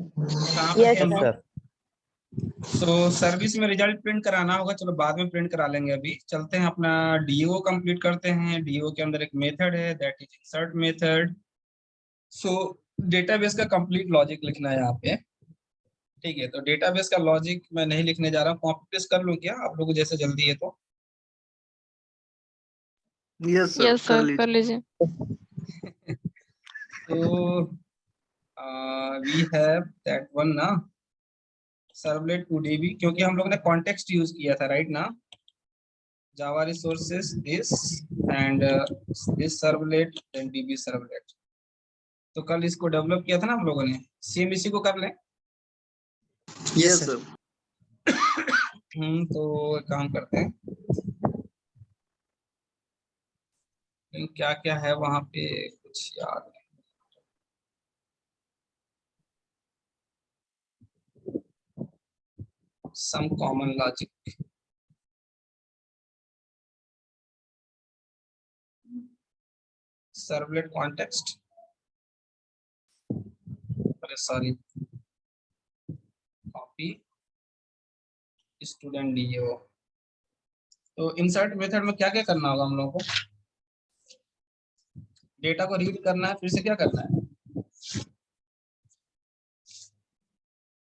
कहाँ पे थे यस हम लोग? सर। तो सर्विस में रिजल्ट प्रिंट कराना होगा, चलो बाद में प्रिंट करा लेंगे। अभी चलते हैं अपना डीओ कंप्लीट करते हैं। डीओ के अंदर एक मेथड है, that is insert method. So database का कंप्लीट लॉजिक लिखना है यहाँ पे। ठीक है, तो डेटाबेस का लॉजिक मैं नहीं लिखने जा रहा हूँ, कॉपी पेस्ट कर लूँ क्या आप लोगों को, जैसे जल्दी है तो? यस यस सर, सर, कर लीजिए। तो वी हैव दैट वन ना, सर्वलेट 2DB, क्योंकि हम लोग ने कॉन्टेक्स्ट यूज किया था, राइट ना? Java resources this and this servlet and DB servlet. तो कल इसको डेवलप किया था ना हम लोगों ने, सेम इसी को कर लें। Yes sir. तो एक काम करते हैं, क्या क्या है वहां पे कुछ याद नहीं। Some common logic, servlet context, अरे सॉरी, कॉपी स्टूडेंट डीओ। तो इंसर्ट मेथड में क्या क्या करना होगा हम लोगों को? डेटा को रीड करना है, फिर से क्या करना है,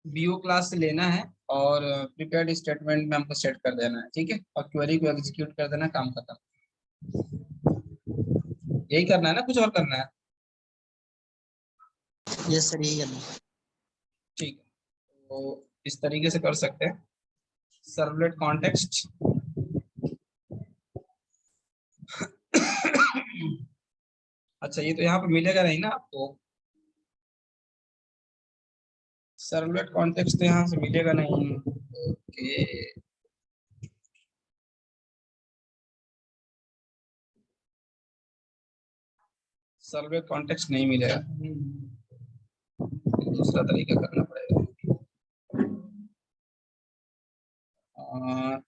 बीओ क्लास से लेना है और प्रिपेयर्ड स्टेटमेंट में हमको सेट कर देना है, ठीक है, और क्वेरी को एग्जीक्यूट कर देना है, काम खत्म। यही करना है ना, कुछ और करना है? यस सर, यही करना। ठीक है, तो इस तरीके से कर सकते हैं। सर्वलेट कॉन्टेक्स्ट अच्छा, ये तो यहाँ पे मिलेगा नहीं ना आपको, सर्वलेट कॉन्टेक्स्ट तो यहाँ से मिलेगा नहीं। ओके, सर्वलेट कॉन्टेक्स्ट नहीं मिलेगा, दूसरा तरीका करना पड़ेगा।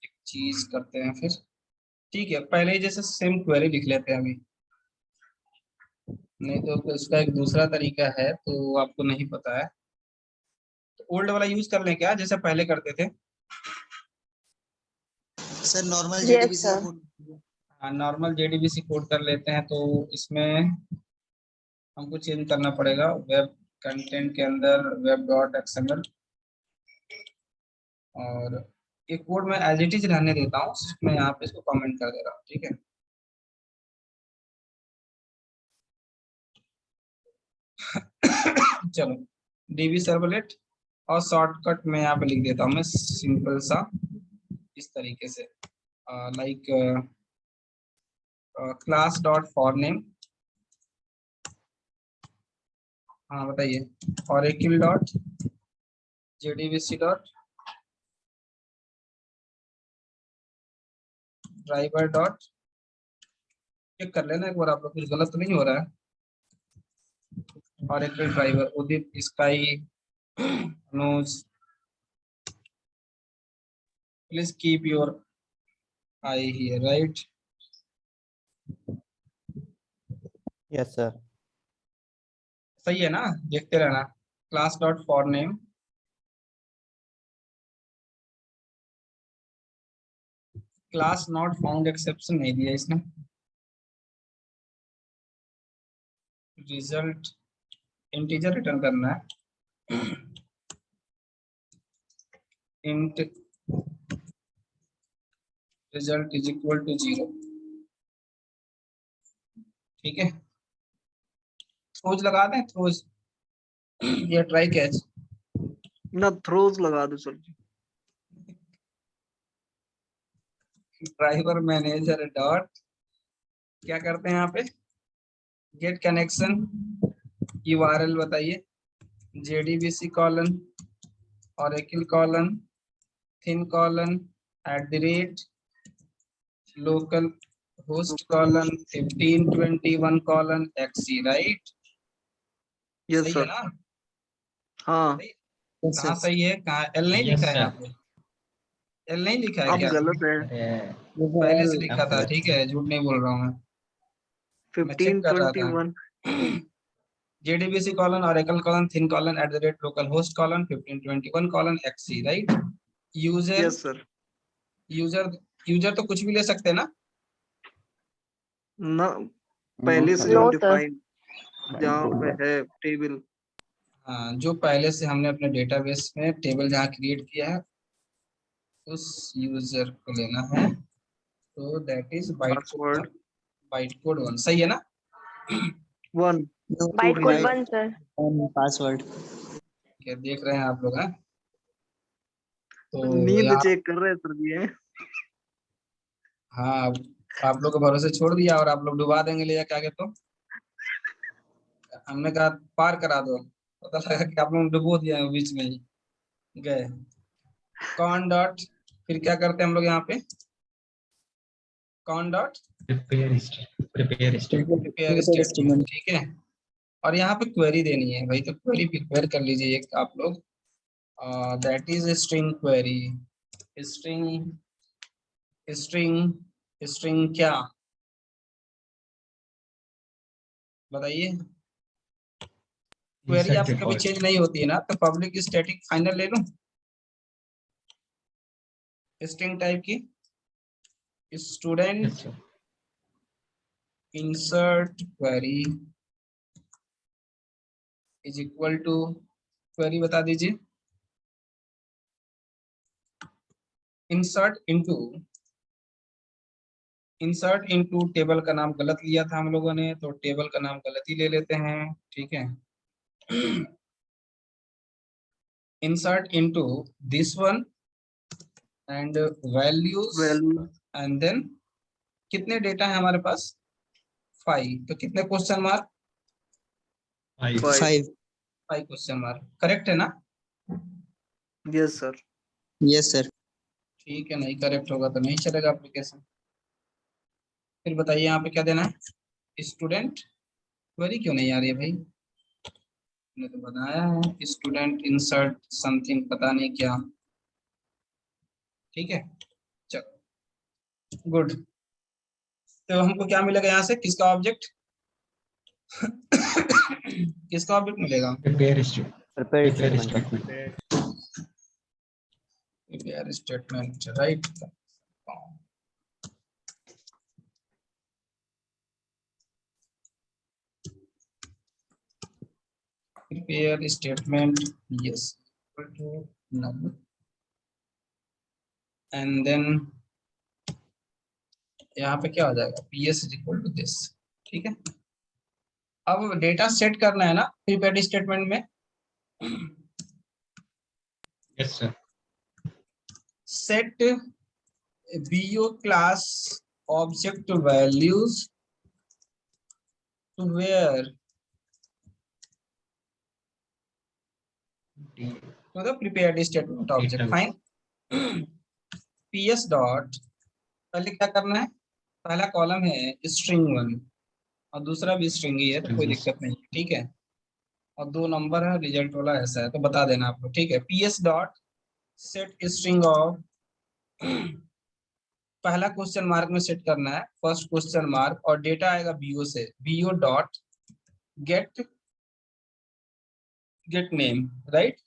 एक चीज करते हैं फिर, ठीक है, पहले ही जैसे सेम क्वेरी लिख लेते हैं अभी, नहीं तो इसका एक दूसरा तरीका है तो आपको नहीं पता है, तो ओल्ड वाला यूज कर लें क्या, जैसे पहले करते थे? सर नॉर्मल यस जेडीबीसी का सर। कोड। हाँ, नॉर्मल जेडीबीसी कोड कर लेते हैं। तो इसमें हमको चेंज करना पड़ेगा, वेब कंटेंट के अंदर वेब डॉट एक्सएमएल, और एक कोड में एज इट इज रहने देता हूँ, सिर्फ मैं यहाँ पे इसको कमेंट कर दे रहा हूँ, ठीक है। चलो, डीबी सर्वलेट, और शॉर्टकट में यहाँ पे लिख देता हूँ मैं सिंपल सा इस तरीके से, like class dot for name, हाँ बताइए, Oracle dot JDBC dot driver dot, check कर लेना एक बार आप लोग, कुछ गलत तो नहीं हो रहा है। Oracle driver, Udit, Sky, Anuj, please keep your eye here, right? Yes sir. सही है ना, देखते रहना। Class dot for name, class not found exception नहीं दिया इसने, रिजल्ट इंटीजर रिटर्न करना है, int result is equal to 0, ठीक है। थ्रोज लगा दें, थ्रोज या ट्राई कैच, ना थ्रोज लगा दो sir ji. Driver manager dot, क्या करते हैं यहाँ पे, गेट कनेक्शन, यूआरएल बताइए, JDBC colon, Oracle colon, thin colon, @ local host colon 1521 colon XE, right? Yes सही है सर। ना? हाँ, सही? कहाँ सही है, कहाँ एल नहीं लिखा है यहाँ पे, एल नहीं लिखा है अब क्या? गलत है। पहले से लिखा था, ठीक है, झूठ नहीं बोल रहा हूँ मैं चेक कर रहा था। 1521। JDBC colon Oracle colon thin colon @localhost colon 1521 colon XC, right? User yes sir. User user तो कुछ भी ले सकते हैं ना? ना, No, पहले sir. से No, हम sir. डिफाइन By जहाँ default, पे sir. है टेबल। हाँ, जो पहले से हमने अपने डेटाबेस में टेबल जहाँ क्रिएट किया है उस यूजर को लेना है, तो that is password byte code 1, सही है ना? 1 No, Byte code reset. 1, sir. password. क्या देख रहे हैं आप लोग? हैं तो नींद यहाँ, चेक कर रहे हैं सर जी हैं। हाँ, आप लोग को भरोसे छोड़ दिया और आप लोग डुबा देंगे ले जाके आगे, तो हमने कहा पार करा दो, पता लगा कि आप लोग डुबो दिया है बीच में ही गए। कॉन डॉट, फिर क्या करते हैं हम लोग यहाँ पे? Cone dot prepare statement. Statement, ठीक है। और यहाँ पे क्वेरी देनी है भाई, तो क्वेरी प्रिपेयर कर लीजिए एक आप लोग, that is string query. String string string क्या बताइए? क्वेरी आपसे कभी चेंज नहीं होती है ना, तो पब्लिक स्टैटिक फाइनल ले लूं स्ट्रिंग टाइप की। Student insert query is equal to, query बता दीजिए। इंसर्ट इनटू टेबल का नाम गलत लिया था हम लोगों ने, तो टेबल का नाम गलत ही ले लेते हैं, ठीक है। Insert into this one and values, value and then कितने डेटा है हमारे पास? 5, तो कितने question mark? 5। 5. 5 question mark, correct है ना? Yes sir. Yes, sir. ठीक है, नहीं करेक्ट होगा तो नहीं चलेगा एप्लीकेशन। फिर बताइए यहाँ पे क्या देना है? स्टूडेंट क्वेरी क्यों नहीं आ रही है भाई? मैंने तो बताया है स्टूडेंट इंसर्ट समथिंग, पता नहीं क्या, ठीक है। चलो गुड, तो हमको क्या मिलेगा यहाँ से? किसका ऑब्जेक्ट? किसका ऑब्जेक्ट मिलेगा? Prepare prepare statement. Statement. Prepare statement, right. Prepare statement, yes, null, and then यहाँ पे क्या हो जाएगा? PS is equal to this, ठीक है। अब डेटा सेट करना है ना प्रीपेड स्टेटमेंट में। Yes sir. Set BO class object values to where to the prepared statement object, fine. PS dot, पहले क्या करना है? पहला कॉलम है स्ट्रिंग 1 और दूसरा भी स्ट्रिंग ही है, तो कोई दिक्कत नहीं है, ठीक है। और 2 नंबर है, रिजल्ट वाला ऐसा है, तो बता देना आपको, ठीक है। PS dot set string of, पहला क्वेश्चन मार्क में सेट करना है फर्स्ट क्वेश्चन मार्क, और डेटा आएगा BO से, BO dot get name, right.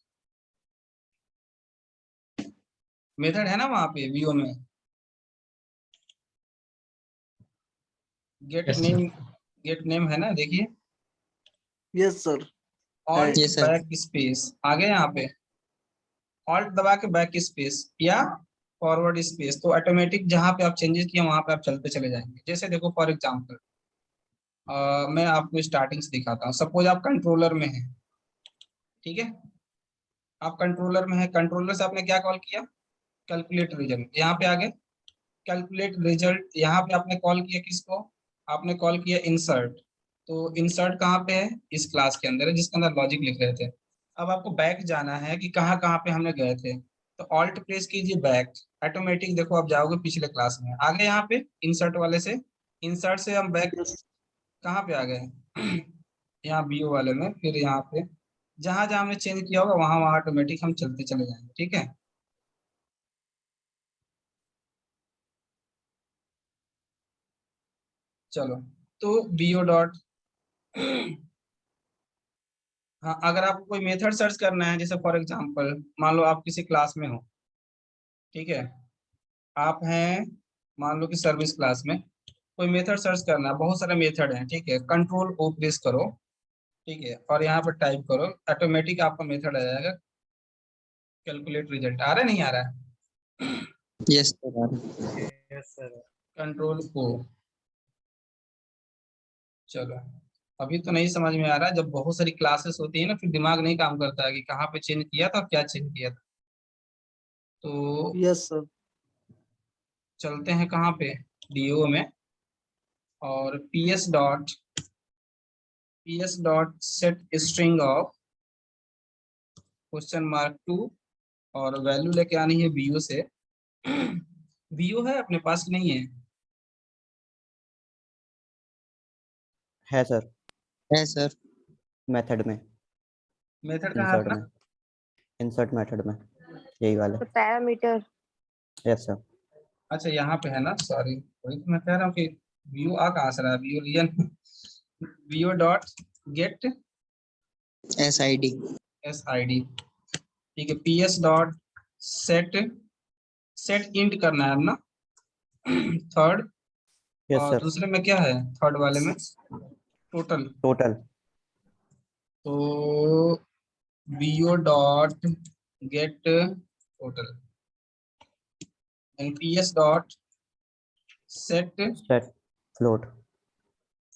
Method है ना वहां पे BO में, get Yes, sir. Name, get name है ना, देखिए। Yes sir. Alt Yes, sir. Back space, आगे यहाँ पे ऑल्ट दबा के बैक स्पेस या फॉरवर्ड स्पेस, तो ऑटोमेटिक जहां पे आप चेंजेस किए वहां पे आप चलते चले जाएंगे। जैसे देखो फॉर एग्जांपल, मैं आपको स्टार्टिंग से दिखाता हूँ। सपोज आप कंट्रोलर में हैं, ठीक है। आप कंट्रोलर में है, कंट्रोलर से आपने क्या कॉल किया? कैलकुलेट रिजल्ट, यहाँ पे आ गए कैलकुलेट रिजल्ट। यहाँ पे आपने कॉल किया किसको? आपने कॉल किया इंसर्ट। तो इंसर्ट कहाँ पे है? इस क्लास के अंदर है जिसके अंदर लॉजिक लिख रहे थे। अब आपको बैक जाना है कि कहाँ कहाँ पे हमने गए थे, तो ऑल्ट प्रेस कीजिए बैक, ऑटोमेटिक देखो आप जाओगे पिछले क्लास में, आगे यहाँ पे इंसर्ट वाले से, इंसर्ट से हम बैक यस कहाँ पे आ गए? यहाँ BO वाले में, फिर यहाँ पे जहां जहां हमने चेंज किया होगा वहां वहां ऑटोमेटिक हम चलते चले जाएंगे, ठीक है। चलो, तो BO डॉट हाँ, अगर आपको कोई मेथड सर्च करना है, जैसे फॉर एग्जांपल मान लो आप किसी क्लास में हो, ठीक है, आप हैं मान लो कि सर्विस क्लास में, कोई मेथड सर्च करना है, बहुत सारे मेथड हैं, ठीक है, कंट्रोल ओ प्रेस करो, ठीक है, और यहाँ पर टाइप करो, ऑटोमेटिक आपका मेथड आ जाएगा, कैलकुलेट रिजल्ट आ रहा है नहीं आ रहा है? Yes sir. Yes sir. Control O, चलो अभी तो नहीं समझ में आ रहा, जब बहुत सारी क्लासेस होती है ना फिर दिमाग नहीं काम करता है कि कहाँ पे चेंज किया था और क्या चेंज किया था। तो यस सर। चलते हैं कहाँ पे, डीओ में, और ps dot set string of question mark 2, और वैल्यू लेके आनी है बीओ से। बीओ है अपने पास कि नहीं है? है सर, है सर। मेथड में, मेथड कहाँ है इंसर्ट अपना? में, इंसर्ट मेथड में, यही वाले। तो पैरामीटर। Yes sir. अच्छा यहाँ पे है ना, सॉरी, वही तो मैं कह रहा हूँ कि बीओ आ कहाँ से रहा है, BO reason. BO dot get SID। SID, ठीक है, ps dot set, set int करना है ना, थर्ड, यस और सर। दूसरे में क्या है, थर्ड वाले में टोटल, टोटल। तो bo dot get total and ps dot set set float.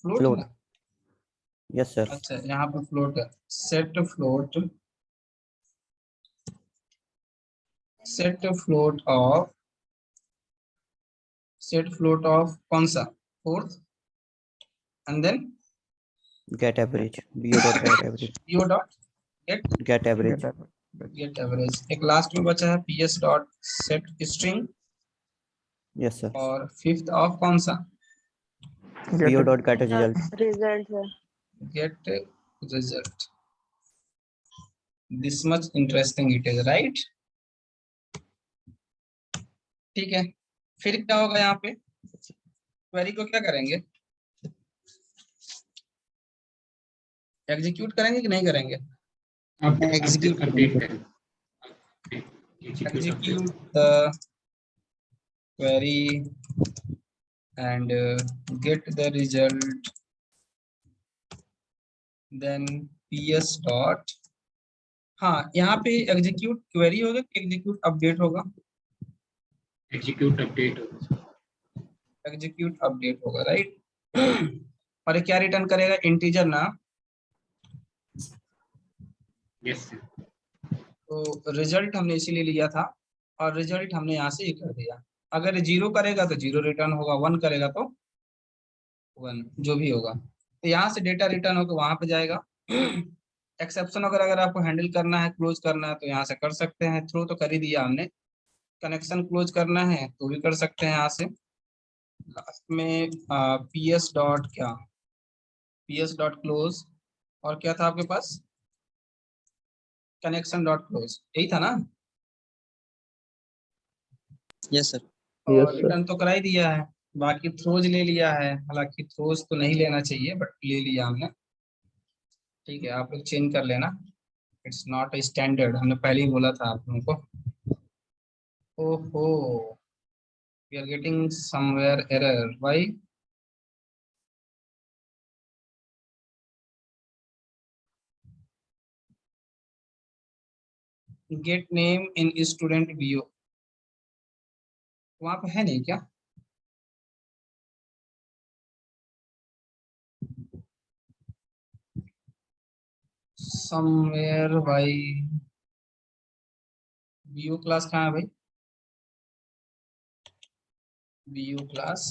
Float है फ्लोट। ना? Yes sir. अच्छा यहाँ पे फ्लोट है, set float, set float of, set float of कौन सा, fourth, and then get average, BO dot get average. bo dot get, get average. Get average, एक last में बचा है ps dot set string, yes sir. और fifth of कौन सा, BO dot get result. Result है। Get result. This much interesting it is, right? ठीक है, फिर क्या होगा यहाँ पे, क्वेरी को क्या करेंगे, एग्जीक्यूट करेंगे कि नहीं करेंगे? एग्जीक्यूट अपडेट करें। execute the query and get the result, then ps dot, हाँ यहाँ पे एग्जीक्यूट क्वेरी होगा कि एग्जीक्यूट अपडेट होगा? Execute update. एग्जीक्यूट अपडेट होगा, राइट? और ये क्या रिटर्न करेगा, इंटीजर ना? Yes sir. तो रिजल्ट हमने इसीलिए लिया था, और रिजल्ट हमने यहाँ से ये कर दिया, अगर जीरो करेगा तो जीरो रिटर्न होगा, वन करेगा तो वन, जो भी होगा। तो यहाँ से डेटा रिटर्न होकर वहां पे जाएगा। एक्सेप्शन अगर आपको हैंडल करना है, क्लोज करना है, तो यहाँ से कर सकते हैं, थ्रो तो कर ही दिया हमने, कनेक्शन क्लोज करना है तो भी कर सकते हैं यहाँ से। लास्ट में ps डॉट क्या, ps डॉट क्लोज, और क्या था आपके पास, कनेक्शन डॉट क्लोज, यही था ना? Yes sir. और रिटर्न तो करा ही दिया है, बाकी थ्रोज ले लिया है, हालांकि थ्रोज तो नहीं लेना चाहिए बट ले लिया हमने, ठीक है, आप लोग चेंज कर लेना, इट्स नॉट ए स्टैंडर्ड, हमने पहले ही बोला था आप लोगों को। ओहो, we are getting somewhere error, why? Get name in student BO, वहां पे है नहीं क्या? समवेयर भाई, बीओ क्लास कहाँ है भाई, BO class,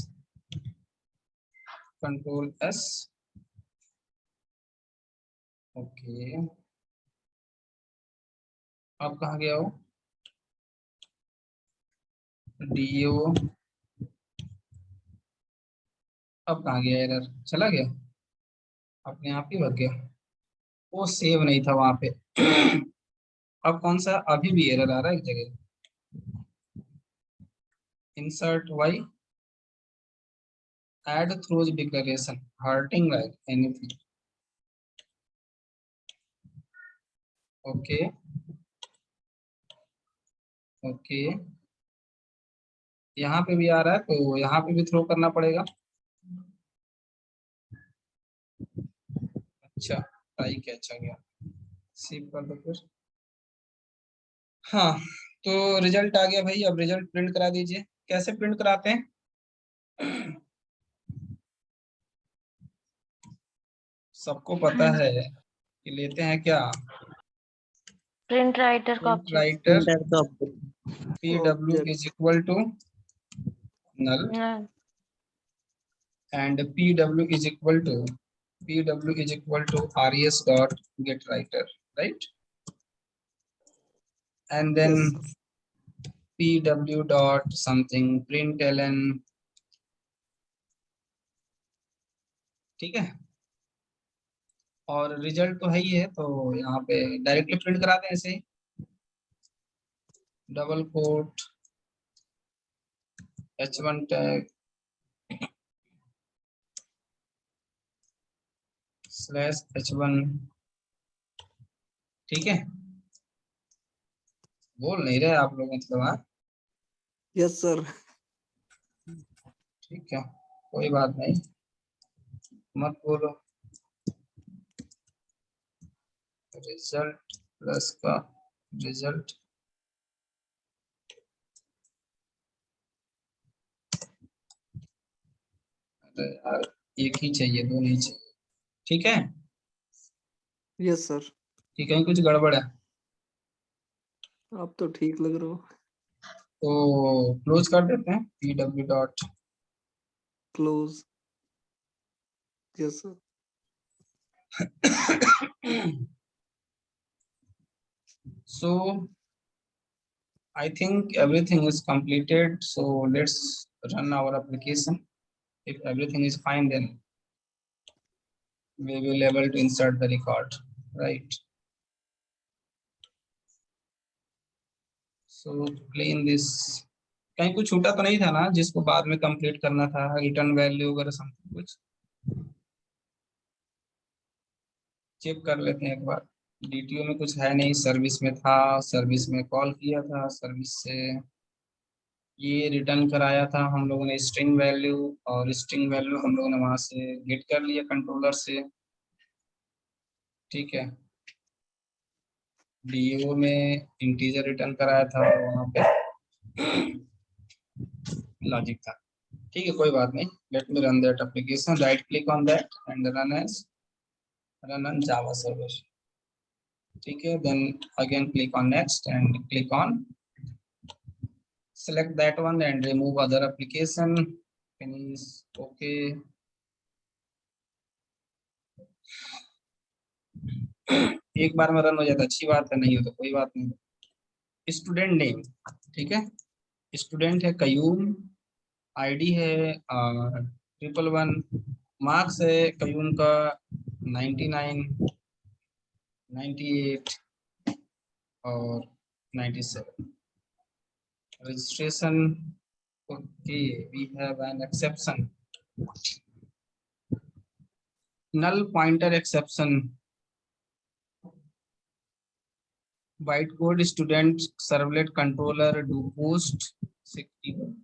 control S, okay, अब कहाँ गया हो, डीओ, अब कहाँ गया, एरर चला गया, अपने आप ही भग गया, वो सेव नहीं था वहां पे। अब कौन सा, अभी भी एरर आ रहा है एक जगह, insert why, add throws declaration, hurting like anything, okay okay, यहाँ पे भी आ रहा है तो यहाँ पे भी थ्रो करना पड़ेगा। अच्छा, ट्राई कैच आ गया, सेव कर दो फिर। हाँ, तो रिजल्ट आ गया भाई, अब रिजल्ट प्रिंट करा दीजिए। कैसे प्रिंट कराते हैं? सबको पता है कि लेते हैं क्या, प्रिंट राइटर का प्रिंट ऑब्जेक्ट। राइटर Printer का PW Object. Is equal to null and PW is equal to res dot get writer, right? And then Yes. PW dot something println, ठीक है। और रिजल्ट तो है ही है, तो यहाँ पे डायरेक्टली प्रिंट करा दें ऐसे ही, double quote h1 tag slash h1, ठीक है। बोल नहीं रहे आप लोग मतलब, हाँ Yes, sir. ठीक है, कोई बात नहीं, मत बोलो। रिजल्ट प्लस का रिजल्ट, अरे यार एक ही चाहिए, दो नहीं चाहिए, ठीक है। Yes, sir. ठीक है, कुछ गड़बड़ है आप तो ठीक लग रहे हो। तो क्लोज कर देते हैं PW dot. Close. Yes, sir. So I think everything is completed, so let's run our application. If everything is fine, then we will able to insert the record, right? So clean this, कहीं कुछ छूटा तो नहीं था ना जिसको बाद में कंप्लीट करना था, रिटर्न वैल्यू वगैरह समथिंग कुछ? चेक कर लेते हैं एक बार। DTO में कुछ है नहीं, सर्विस में था, सर्विस में कॉल किया था, सर्विस से ये रिटर्न कराया था हम लोगों ने स्ट्रिंग वैल्यू, और स्ट्रिंग वैल्यू हम लोगों ने वहां से गेट कर लिया कंट्रोलर से, ठीक है। DO में इंटीजर रिटर्न कराया था और वहां पे लॉजिक था, ठीक है, कोई बात नहीं। Let me run that application, right click on that and run on Java server, ठीक है। Then again click on next and click on select that one and remove other application, finish, okay। एक बार में run हो जाता अच्छी बात है, नहीं हो तो कोई बात नहीं। स्टूडेंट नेम, ठीक है, स्टूडेंट है कयूम, आईडी है 111, मार्क्स है कयूम का 99, 98 और 97। registration, okay, we have an exception, null pointer exception, bytecode student servlet controller do post 61,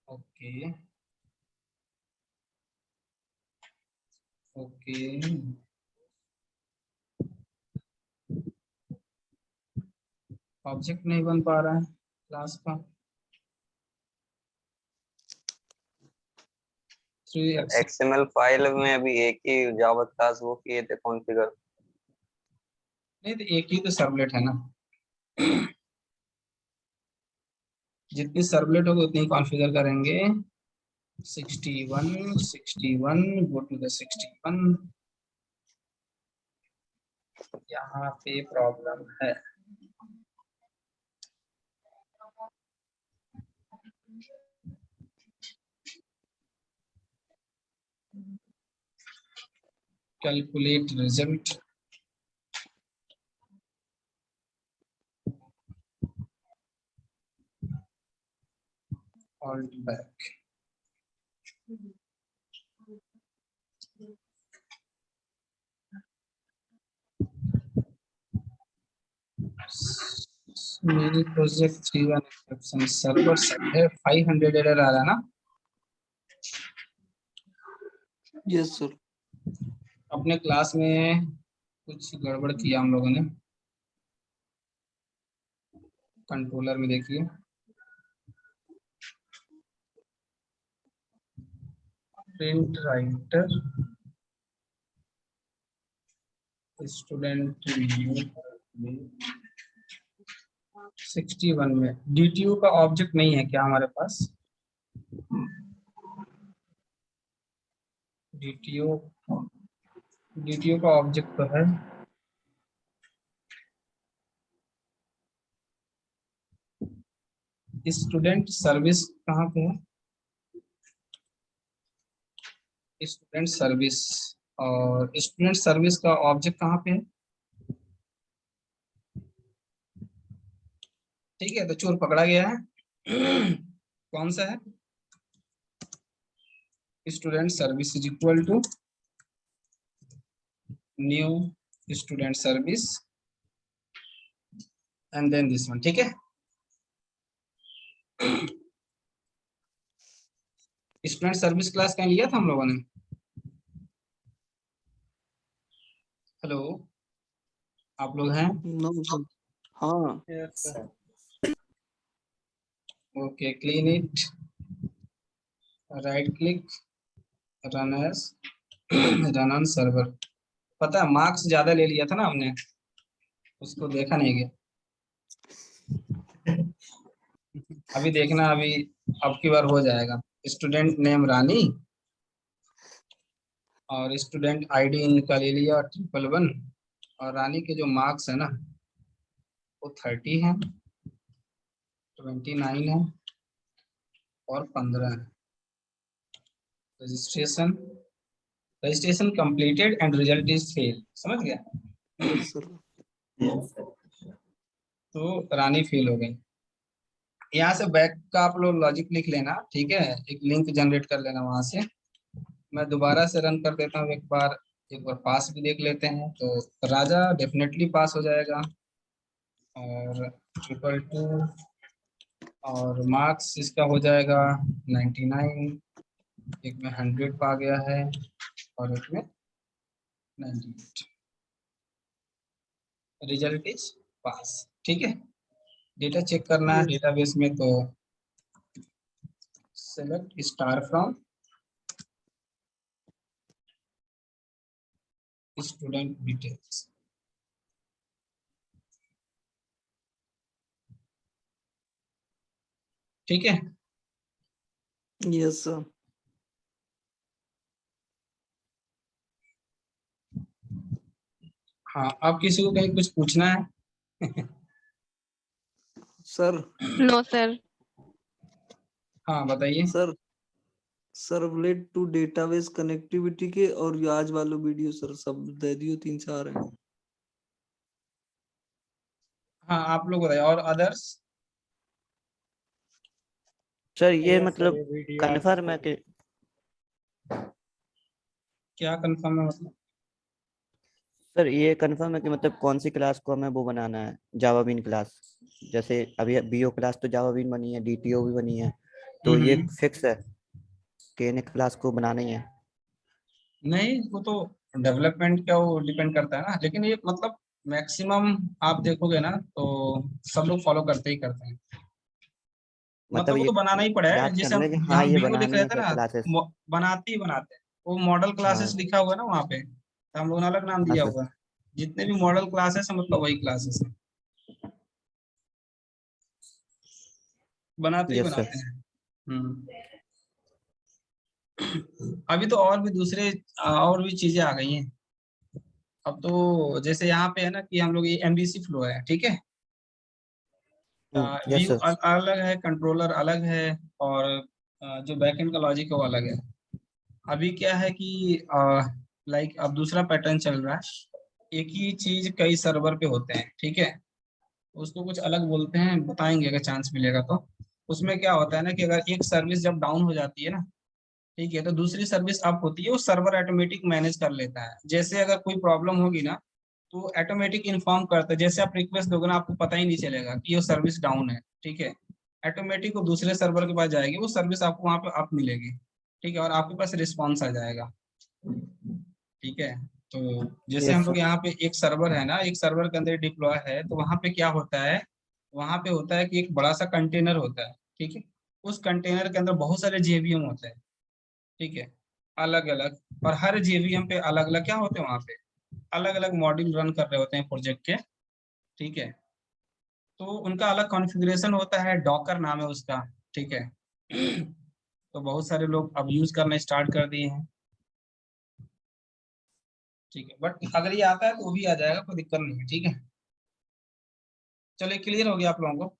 okay okay, object नहीं बन पा रहा है क्लास का। XML फाइल में अभी एक ही जावा क्लास वो किए थे कॉन्फ़िगर। नहीं तो एक ही तो सर्वलेट है ना, जितनी सर्वलेट होगी उतनी कॉन्फ़िगर करेंगे। 61 गो टू द 61, यहाँ पे प्रॉब्लम है। कैलकुलेट रिजल्ट, ऑल्ट बैक, मेरी प्रोजेक्ट 3 एक्सेप्शन सर्वर साइड है 500 एरर आ रहा है ना। Yes sir. अपने क्लास में कुछ गड़बड़ किया हम लोगों ने। कंट्रोलर में देखिए, प्रिंट राइटर स्टूडेंट 61 में DTU का ऑब्जेक्ट नहीं है क्या हमारे पास? DTU का ऑब्जेक्ट तो है। स्टूडेंट सर्विस कहाँ पे है? स्टूडेंट सर्विस, और स्टूडेंट सर्विस का ऑब्जेक्ट कहाँ पे है? ठीक है, तो चोर पकड़ा गया है। कौन सा है? Student service is equal to new student service and then this one. ठीक है, स्टूडेंट सर्विस क्लास कहीं लिया था हम लोगों ने? हेलो, आप लोग हैं? No sir. हाँ। Okay, clean it, right click, run as, run on server. पता है मार्क्स ज्यादा ले लिया था ना हमने, उसको देखा नहीं गया। अभी देखना, अभी अब की बार हो जाएगा। स्टूडेंट नेम रानी और स्टूडेंट आईडी इनका ले लिया 111, और रानी के जो मार्क्स है ना वो 30 है, 29 है और 15 है। Registration completed and result is fail. समझ गया? Yes sir. तो रानी फेल हो गई। यहाँ से बैक का आप लोग लॉजिक लिख लेना, ठीक है? एक लिंक जनरेट कर लेना वहां से। मैं दोबारा से रन कर देता हूँ एक बार पास भी देख लेते हैं। तो राजा डेफिनेटली पास हो जाएगा, और 222, और मार्क्स इसका हो जाएगा 99, एक में 100 पा गया है और एक में 98। Result is pass. ठीक है, डेटा चेक करना है डेटाबेस में, तो select star from student details. ठीक है, यस सर। हाँ, अब किसी को कहीं कुछ पूछना है? सर। No sir. हाँ बताइए। Sir servlet to database connectivity के और आज वाला वीडियो सर सब दे दियो, 3-4 हैं। हाँ, आप लोग बताइए, और अदर्स? सर ये मतलब कन्फर्म है कि क्या कंफर्म है मतलब? सर ये कंफर्म है कि मतलब कौन सी क्लास को हमें वो बनाना है, जावा बीन क्लास? जैसे अभी बीओ क्लास तो जावा बीन बनी है, डीटीओ भी बनी है, तो ये फिक्स है कि इन्हें क्लास को बनाना ही है? नहीं, वो तो डेवलपमेंट का वो डिपेंड करता है ना, लेकिन ये मतलब मैक्सिमम आप देखोगे ना तो सब लोग फॉलो करते ही करते हैं। मतलब वो ये तो बनाना ही पड़ा है। याद जैसे करना है कि हाँ हम ये बीओ लिख बनानी रहे है थे क्या ना, क्लासेस? बनाते ही बनाते हैं। वो मॉडल क्लासेस हाँ लिखा हुआ है ना वहाँ पे, तो हम लोगों ने अलग नाम हाँ दिया सर। हुआ है। जितने भी मॉडल क्लासेस है मतलब वही क्लासेस है, बनाते ही यस सर। बनाते हैं। अभी तो और भी दूसरे और भी चीजें आ गई हैं। अब तो जैसे यहाँ पे है ना कि हम लोग ये MVC फ्लो है, ठीक है? Yes view sir. अलग है, कंट्रोलर अलग है, और जो बैकएंड का लॉजिक है वो अलग है। अभी क्या है कि लाइक अब दूसरा पैटर्न चल रहा है, एक ही चीज कई सर्वर पे होते हैं, ठीक है? उसको कुछ अलग बोलते हैं, बताएंगे अगर चांस मिलेगा तो। उसमें क्या होता है ना कि अगर एक सर्विस जब डाउन हो जाती है ना, ठीक है, तो दूसरी सर्विस अप होती है, वो सर्वर ऑटोमेटिक मैनेज कर लेता है। जैसे अगर कोई प्रॉब्लम होगी ना, तो ऑटोमेटिक इन्फॉर्म करता है, जैसे आप रिक्वेस्ट दोगे ना आपको पता ही नहीं चलेगा कि ये सर्विस डाउन है, ठीक है, ऑटोमेटिक वो दूसरे सर्वर के पास जाएगी, वो सर्विस आपको वहां पे अप मिलेगी, ठीक है, और आपके पास रिस्पॉन्स आ जाएगा, ठीक है। तो जैसे यस हम सर। लोग यहाँ पे एक सर्वर है ना, एक सर्वर के अंदर डिप्लॉय है, तो वहां पे क्या होता है, वहां पे होता है कि एक बड़ा सा कंटेनर होता है, ठीक है, उस कंटेनर के अंदर बहुत सारे जेवीएम होते हैं, ठीक है, अलग अलग, और हर जेवीएम पे अलग अलग क्या होते हैं, वहां पे अलग अलग मॉड्यूल रन कर रहे होते हैं प्रोजेक्ट के, ठीक है, तो उनका अलग कॉन्फ़िगरेशन होता है, डॉकर नाम है उसका, ठीक है। तो बहुत सारे लोग अब यूज करना स्टार्ट कर दिए हैं, ठीक है, बट अगर ये आता है तो वो भी आ जाएगा, कोई दिक्कत नहीं है, ठीक है। चलिए क्लियर हो गया आप लोगों को।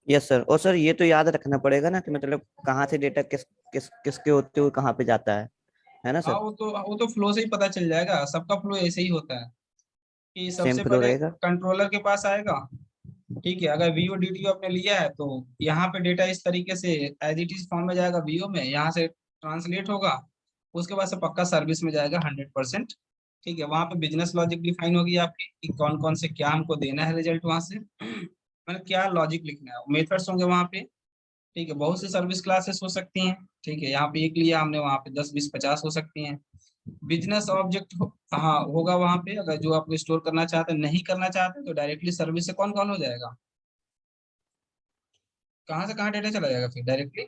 Yes sir. और सर ये तो याद रखना पड़ेगा ना कि मतलब कहाँ से डेटा किसके होते हुए कहाँ पे जाता है ना हाँ, सर? वो तो फ्लो से ही पता चल जाएगा, सबका फ्लो ऐसे ही होता है कि सेम सबसे फ्लो पहले रहेगा। कंट्रोलर के पास आएगा, ठीक है, अगर वीओ डीटीओ आपने लिया है तो यहाँ पे डेटा इस तरीके से एज इट इज फॉर्म में जाएगा वीओ में, यहाँ से ट्रांसलेट होगा, उसके बाद से पक्का सर्विस में जाएगा 100%, ठीक है, वहाँ पे बिजनेस लॉजिक डिफाइन होगी आपकी कि कौन कौन से क्या हमको देना है रिजल्ट वहाँ से, मतलब क्या लॉजिक लिखना है, मेथड्स होंगे वहाँ पे, ठीक है, बहुत सी सर्विस क्लासेस हो सकती हैं, ठीक है, यहाँ पे एक लिया हमने, वहाँ पे 10 20 50 हो सकती हैं। बिजनेस ऑब्जेक्ट हाँ होगा वहाँ पे, अगर जो आप स्टोर करना चाहते हैं, नहीं करना चाहते तो डायरेक्टली सर्विस से कौन कॉल हो जाएगा, कहाँ से कहाँ डेटा चला जाएगा फिर डायरेक्टली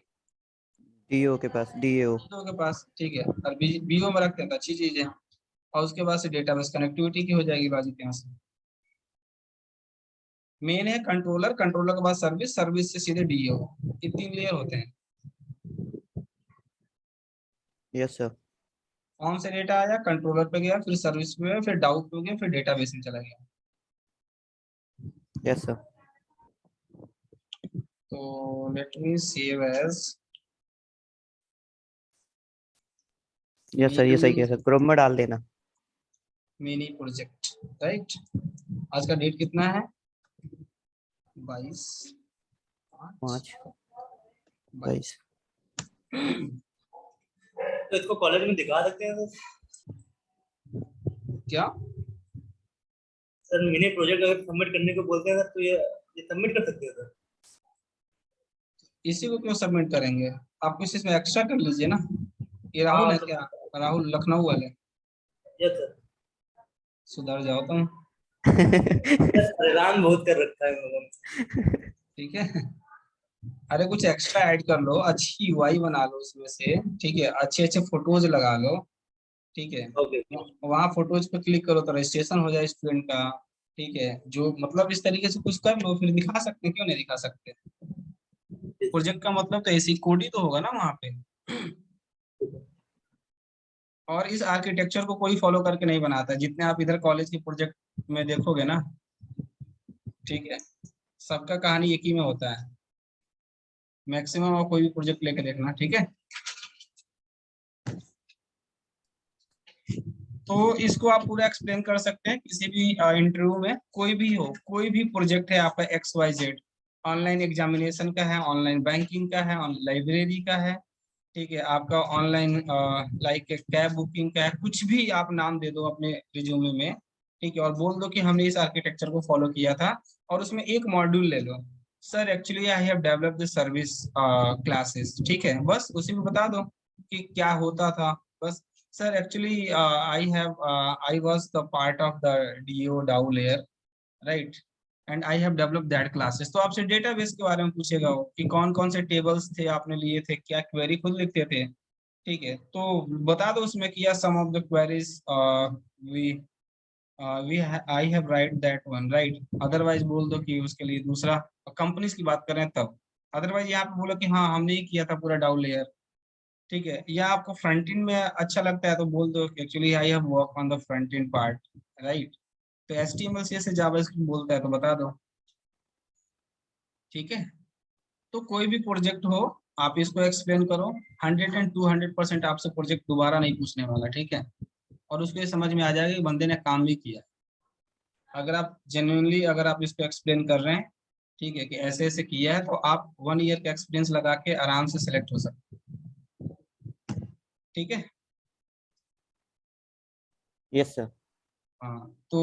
डीओ के पास, डीओ। बीओ के पास, ठीक है, और बीओ में रखते हैं तो अच्छी चीज है, और उसके बाद से डेटाबेस कनेक्टिविटी की हो जाएगी लॉजिक यहाँ से। मेन है कंट्रोलर, कंट्रोलर के बाद सर्विस, सर्विस से सीधे डीओ, ये 3 लेयर होते हैं। Yes sir. फॉर्म से डेटा आया, कंट्रोलर पे गया, फिर सर्विस पे गया, फिर डाउट पे गया, फिर डेटाबेस में चला गया। Yes sir. तो let me save as yes sir, ये सही किया सर, क्रोम में डाल देना। Mini project, right. आज का डेट कितना है, 22/5/22। 5/22। तो इसको कॉलेज में दिखा सकते हैं क्या सर? मिनी प्रोजेक्ट अगर सबमिट करने को बोलते हैं सर तो ये सबमिट कर सकते हैं सर? इसी को क्यों सबमिट करेंगे, आप कुछ इसमें एक्स्ट्रा कर लीजिए ना। ये राहुल हाँ है सर। क्या, राहुल लखनऊ वाले, यस सर। सुधर जाओ तुम, हैरान बहुत कर रखा है इन लोगों ने। ठीक है। अरे कुछ एक्स्ट्रा ऐड कर लो, अच्छी यूआई बना लो उसमें से, ठीक है, अच्छे अच्छे फोटोज लगा लो, ठीक है, ओके। वहाँ फोटोज पे क्लिक करो तो रजिस्ट्रेशन हो जाए स्टूडेंट का, ठीक है, जो मतलब इस तरीके से कुछ कर लो, फिर दिखा सकते हैं, क्यों नहीं दिखा सकते। प्रोजेक्ट का मतलब तो ऐसी कोड ही तो होगा ना वहाँ पे। और इस आर्किटेक्चर को कोई फॉलो करके नहीं बनाता, जितने आप इधर कॉलेज के प्रोजेक्ट में देखोगे ना, ठीक है, सबका कहानी एक ही में होता है मैक्सिमम, आप कोई भी प्रोजेक्ट लेके देखना, ठीक है। तो इसको आप पूरा एक्सप्लेन कर सकते हैं किसी भी इंटरव्यू में, कोई भी हो, कोई भी प्रोजेक्ट है आपका XYZ, ऑनलाइन एग्जामिनेशन का है, ऑनलाइन बैंकिंग का है, लाइब्रेरी का है, ठीक है, आपका ऑनलाइन लाइक कैब बुकिंग का है, कुछ भी आप नाम दे दो अपने रिज्यूमे में, ठीक है, और बोल दो कि हमने इस आर्किटेक्चर को फॉलो किया था, और उसमें एक मॉड्यूल ले लो, sir actually I have developed the service classes, ठीक है, बस उसी में बता दो कि क्या होता था, बस sir actually I was the part of the DO DAO layer, right, and I have developed that classes. तो आपसे डेटाबेस के बारे में पूछेगा वो कि कौन कौन से टेबल्स थे आपने लिए थे, क्या क्वेरी खुद लिखते थे, ठीक है, तो बता दो उसमें कि some of the queries we we I have write that one, right, otherwise बोल दो कि उसके लिए दूसरा कंपनीज की बात करें तब, अदरवाइज यहाँ पे बोलो कि हाँ हमने ही किया था पूरा डाउ लेयर, ठीक है, या आपको फ्रंट एंड में अच्छा लगता है तो बोल दो actually I have work on the front end part, right, तो HTML CSS जावास्क्रिप्ट बोलता है तो बता दो, ठीक है। तो कोई भी प्रोजेक्ट हो आप इसको एक्सप्लेन करो, 100 and 200% आपसे प्रोजेक्ट दोबारा नहीं पूछने वाला, ठीक है, और उसको ये समझ में आ जाएगा कि बंदे ने काम भी किया। अगर आप जेन्युइनली अगर आप इसको एक्सप्लेन कर रहे हैं, ठीक है, कि ऐसे ऐसे किया है, तो आप 1 ईयर का एक्सपीरियंस लगा के आराम से सिलेक्ट हो सकते हैं, ठीक है। Yes sir. हाँ तो